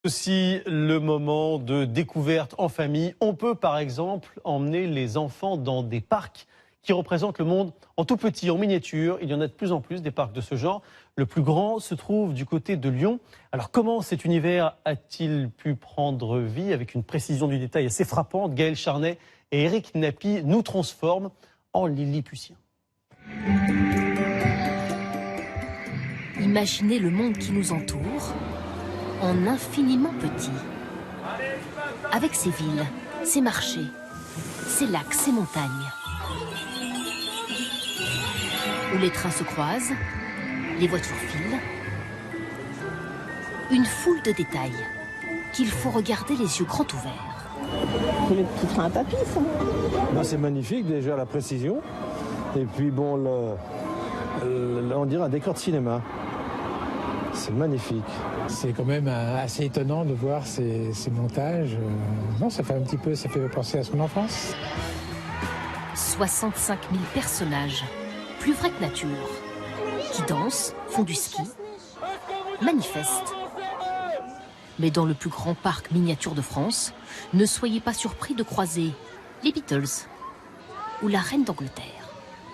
Aussi le moment de découverte en famille. On peut par exemple emmener les enfants dans des parcs qui représentent le monde en tout petit, en miniature. Il y en a de plus en plus des parcs de ce genre. Le plus grand se trouve du côté de Lyon. Alors comment cet univers a-t-il pu prendre vie? Avec une précision du détail assez frappante, Gaël Charnet et Eric Nappi nous transforment en Lilliputiens. Imaginez le monde qui nous entoure en infiniment petit. Avec ses villes, ses marchés, ses lacs, ses montagnes. Où les trains se croisent, les voitures filent. Une foule de détails qu'il faut regarder les yeux grands ouverts. C'est le petit train à papy, ça. Ben, c'est magnifique déjà, la précision. Et puis bon, on dirait un décor de cinéma. C'est magnifique. C'est quand même assez étonnant de voir ces montages. Non, ça fait penser à son enfance. 65 000 personnages, plus vrais que nature, qui dansent, font du ski, manifestent. Mais dans le plus grand parc miniature de France, ne soyez pas surpris de croiser les Beatles ou la reine d'Angleterre.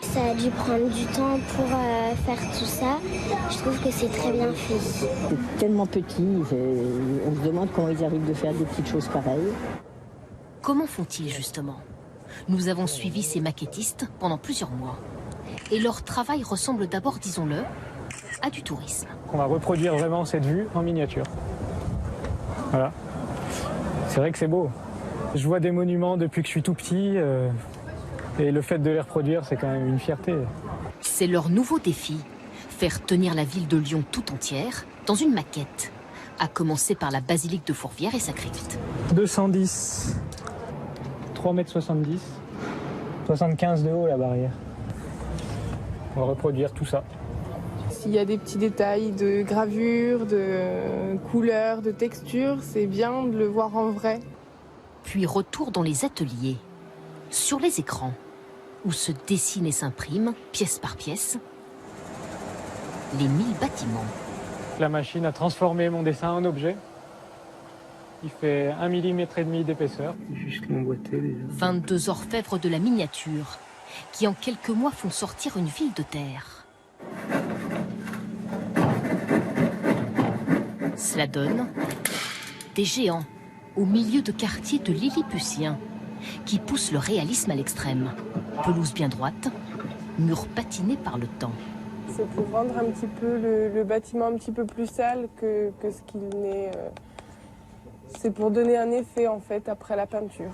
Ça a dû prendre du temps pour faire tout ça. Je trouve que c'est très bien fait. C'est tellement petit, on se demande comment ils arrivent de faire des petites choses pareilles. Comment font-ils justement? Nous avons suivi ces maquettistes pendant plusieurs mois. Et leur travail ressemble d'abord, disons-le, à du tourisme. On va reproduire vraiment cette vue en miniature. Voilà. C'est vrai que c'est beau. Je vois des monuments depuis que je suis tout petit. Et le fait de les reproduire, c'est quand même une fierté. C'est leur nouveau défi, faire tenir la ville de Lyon tout entière dans une maquette, à commencer par la basilique de Fourvière et sa crypte. 210, 3,70 m, 75 de haut la barrière. On va reproduire tout ça. S'il y a des petits détails de gravure, de couleurs, de texture, c'est bien de le voir en vrai. Puis retour dans les ateliers, sur les écrans, où se dessinent et s'impriment, pièce par pièce, les 1000 bâtiments. La machine a transformé mon dessin en objet. Il fait 1,5 mm d'épaisseur. Juste l'emboîter déjà. 22 orfèvres de la miniature, qui en quelques mois font sortir une ville de terre. Cela donne des géants au milieu de quartiers de Lilliputiens, qui poussent le réalisme à l'extrême. Pelouse bien droite, murs patinés par le temps. C'est pour rendre un petit peu le bâtiment un petit peu plus sale que ce qu'il n'est. C'est pour donner un effet en fait après la peinture.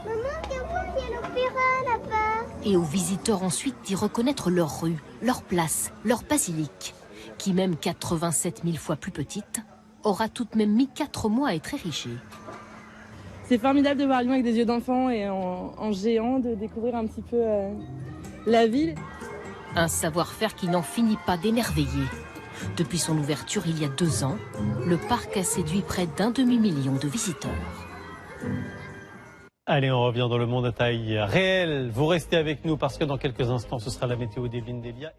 Maman, viens voir, il y a l'opéra là-bas. Et aux visiteurs ensuite d'y reconnaître leur rue, leur place, leur basilique, qui même 87 000 fois plus petite, aura tout de même mis 4 mois à être érigée. C'est formidable de voir Lyon avec des yeux d'enfant et en géant, de découvrir un petit peu la ville. Un savoir-faire qui n'en finit pas d'émerveiller. Depuis son ouverture il y a 2 ans, le parc a séduit près d'1 demi-million de visiteurs. Allez, on revient dans le monde à taille réelle. Vous restez avec nous parce que dans quelques instants, ce sera la météo d'Evelyne Delia.